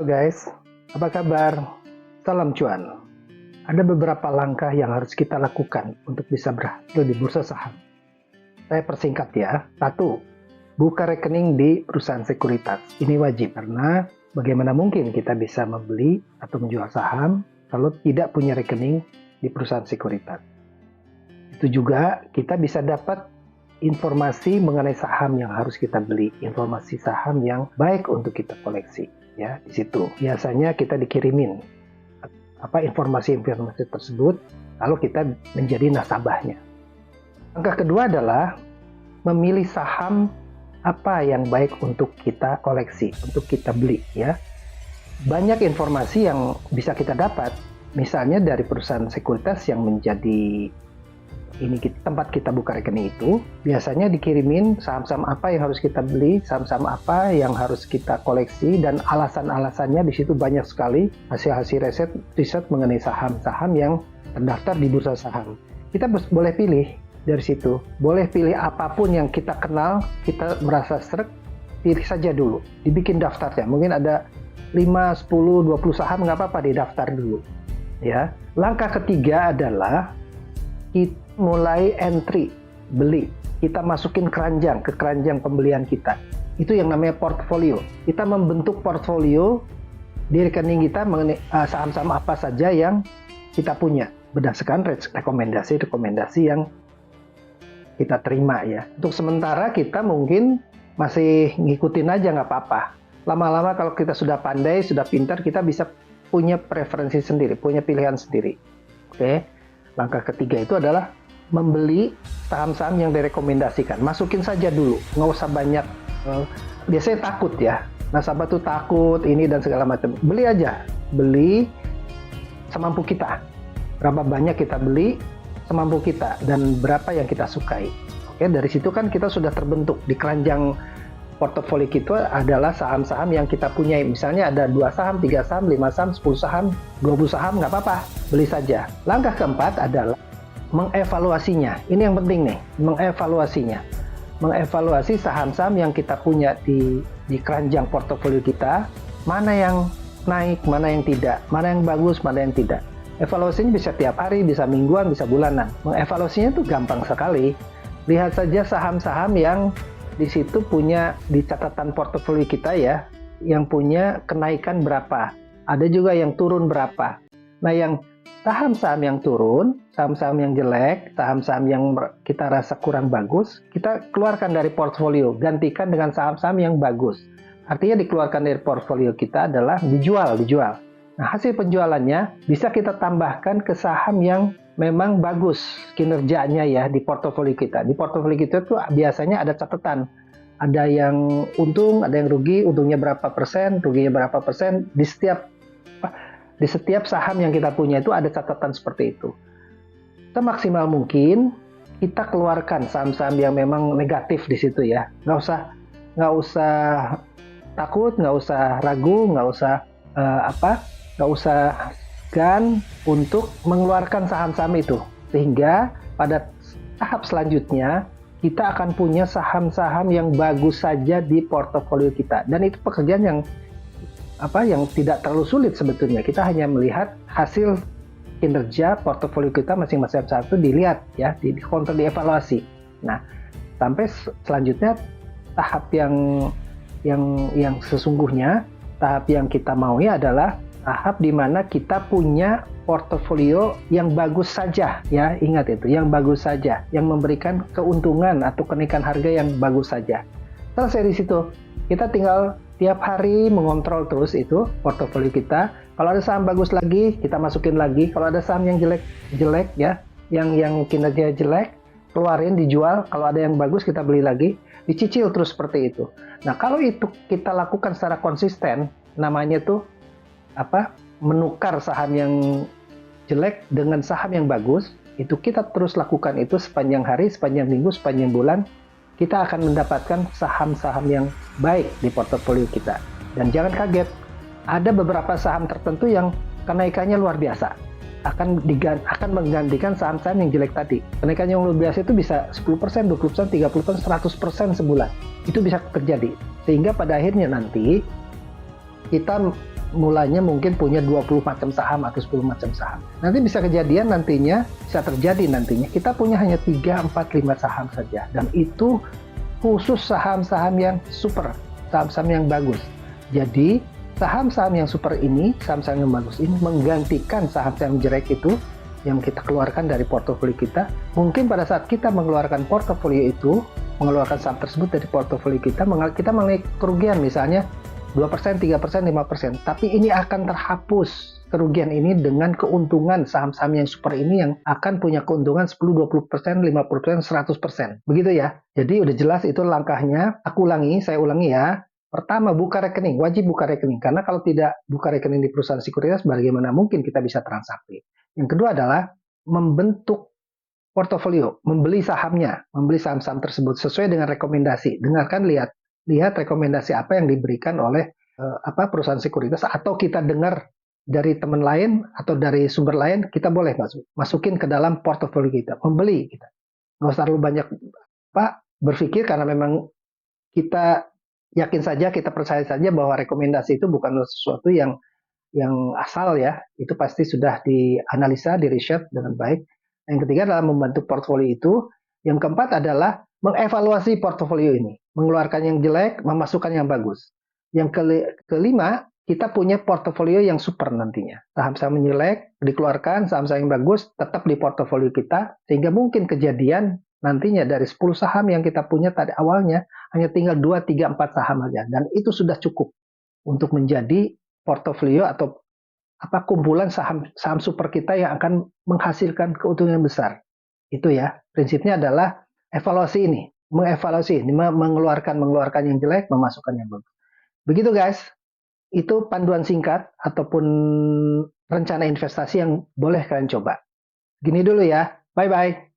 Halo guys, apa kabar? Salam cuan. Ada beberapa langkah yang harus kita lakukan untuk bisa berhasil di bursa saham. Saya persingkat ya. 1. Buka rekening di perusahaan sekuritas. Ini wajib karena bagaimana mungkin kita bisa membeli atau menjual saham kalau tidak punya rekening di perusahaan sekuritas. Itu juga kita bisa dapat informasi mengenai saham yang harus kita beli, informasi saham yang baik untuk kita koleksi. Ya, di situ biasanya kita dikirimin informasi-informasi tersebut, lalu kita menjadi nasabahnya. Langkah kedua adalah memilih saham apa yang baik untuk kita koleksi, untuk kita beli. Ya, banyak informasi yang bisa kita dapat, misalnya dari perusahaan sekuritas yang menjadi tempat kita buka rekening itu, biasanya dikirimin saham-saham apa yang harus kita beli, saham-saham apa yang harus kita koleksi, dan alasan-alasannya di situ banyak sekali, hasil-hasil riset mengenai saham-saham yang terdaftar di bursa saham. Kita boleh pilih dari situ, boleh pilih apapun yang kita kenal, kita merasa sreg, pilih saja dulu, dibikin daftarnya. Mungkin ada 5, 10, 20 saham, nggak apa-apa didaftar dulu. Ya. Langkah ketiga adalah kita mulai entry, beli. Kita masukin ke keranjang pembelian kita. Itu yang namanya portfolio. Kita membentuk portfolio di rekening kita mengenai saham-saham apa saja yang kita punya berdasarkan rekomendasi yang kita terima ya. Untuk sementara kita mungkin masih ngikutin aja, nggak apa-apa. Lama-lama kalau kita sudah pandai, sudah pintar, kita bisa punya preferensi sendiri, punya pilihan sendiri. Oke. Langkah ketiga itu adalah membeli saham-saham yang direkomendasikan. Masukin saja dulu, nggak usah banyak. Biasanya takut ya, nasabah tuh takut ini dan segala macam. Beli aja, beli semampu kita. Berapa banyak kita beli, semampu kita, dan berapa yang kita sukai. Oke, dari situ kan kita sudah terbentuk di keranjang portofolio kita adalah saham-saham yang kita punya. Misalnya ada 2 saham, 3 saham, 5 saham, 10 saham, 20 saham, nggak apa-apa, beli saja. Langkah keempat adalah mengevaluasinya. Ini yang penting nih, mengevaluasinya. Mengevaluasi saham-saham yang kita punya di keranjang portofolio kita, mana yang naik, mana yang tidak, mana yang bagus, mana yang tidak. Evaluasinya bisa tiap hari, bisa mingguan, bisa bulanan. Mengevaluasinya tuh gampang sekali. Lihat saja saham-saham yang di situ punya di catatan portofolio kita ya, yang punya kenaikan berapa. Ada juga yang turun berapa. Nah, yang saham-saham yang turun, saham-saham yang jelek, saham-saham yang kita rasa kurang bagus, kita keluarkan dari portfolio, gantikan dengan saham-saham yang bagus. Artinya dikeluarkan dari portfolio kita adalah dijual. Nah, hasil penjualannya bisa kita tambahkan ke saham yang memang bagus kinerjanya ya di portofolio kita. Di portofolio kita tuh biasanya ada catatan. Ada yang untung, ada yang rugi, untungnya berapa persen, ruginya berapa persen. Di setiap saham yang kita punya itu ada catatan seperti itu. Semaksimal mungkin kita keluarkan saham-saham yang memang negatif di situ ya. Nggak usah takut, nggak usah ragu, nggak usah segan untuk mengeluarkan saham-saham itu, sehingga pada tahap selanjutnya kita akan punya saham-saham yang bagus saja di portofolio kita. Dan itu pekerjaan yang tidak terlalu sulit sebetulnya. Kita hanya melihat hasil kinerja portofolio kita masing-masing satu, dilihat ya, dikontrol, dievaluasi. Nah, sampai selanjutnya tahap yang sesungguhnya, tahap yang kita maui adalah tahap di mana kita punya portofolio yang bagus saja ya, ingat itu, yang bagus saja, yang memberikan keuntungan atau kenaikan harga yang bagus saja. Selesai di situ, kita tinggal tiap hari mengontrol terus itu portofolio kita. Kalau ada saham bagus lagi, kita masukin lagi. Kalau ada saham yang jelek ya, yang kinerja jelek, keluarin, dijual. Kalau ada yang bagus, kita beli lagi. Dicicil terus seperti itu. Nah, kalau itu kita lakukan secara konsisten, namanya tuh menukar saham yang jelek dengan saham yang bagus. Itu kita terus lakukan itu sepanjang hari, sepanjang minggu, sepanjang bulan. Kita akan mendapatkan saham-saham yang baik di portofolio kita. Dan jangan kaget, ada beberapa saham tertentu yang kenaikannya luar biasa, akan menggantikan saham-saham yang jelek tadi. Kenaikan yang luar biasa itu bisa 10%, 20%, 30%, 100% sebulan. Itu bisa terjadi. Sehingga pada akhirnya nanti kita mulanya mungkin punya 20 macam saham atau 10 macam saham. Nanti bisa kejadian nantinya, bisa terjadi nantinya, kita punya hanya 3, 4, 5 saham saja. Dan itu khusus saham-saham yang super, saham-saham yang bagus. Jadi, saham-saham yang super ini, saham-saham yang bagus ini menggantikan saham-saham jelek itu yang kita keluarkan dari portofolio kita. Mungkin pada saat kita mengeluarkan portofolio itu, mengeluarkan saham tersebut dari portofolio kita mengalami kerugian misalnya 2%, 3%, 5%. Tapi ini akan terhapus kerugian ini dengan keuntungan saham-saham yang super ini yang akan punya keuntungan 10, 20%, 50%, 100%. Begitu ya. Jadi udah jelas itu langkahnya. Saya ulangi ya. Pertama, buka rekening. Wajib buka rekening. Karena kalau tidak buka rekening di perusahaan sekuritas, bagaimana mungkin kita bisa transaksi. Yang kedua adalah membentuk portofolio, membeli sahamnya, membeli saham-saham tersebut sesuai dengan rekomendasi. Dengarkan, lihat rekomendasi apa yang diberikan oleh perusahaan sekuritas, atau kita dengar dari teman lain atau dari sumber lain, kita boleh masukin ke dalam portofolio kita, membeli kita. Nggak usah terlalu banyak berpikir, karena memang kita yakin saja, kita percaya saja bahwa rekomendasi itu bukan sesuatu yang asal ya, itu pasti sudah dianalisa, di riset dengan baik. Yang ketiga adalah membantu portofolio itu. Yang keempat adalah mengevaluasi portofolio ini, mengeluarkan yang jelek, memasukkan yang bagus. Yang kelima, kita punya portofolio yang super nantinya. Saham-saham yang jelek dikeluarkan, saham-saham yang bagus tetap di portofolio kita, sehingga mungkin kejadian nantinya dari 10 saham yang kita punya tadi awalnya, hanya tinggal 2, 3, 4 saham saja. Dan itu sudah cukup untuk menjadi portofolio atau kumpulan saham super kita yang akan menghasilkan keuntungan yang besar. Itu ya, prinsipnya adalah evaluasi ini, mengeluarkan yang jelek, memasukkan yang bagus. Begitu guys, itu panduan singkat ataupun rencana investasi yang boleh kalian coba. Gini dulu ya, bye-bye.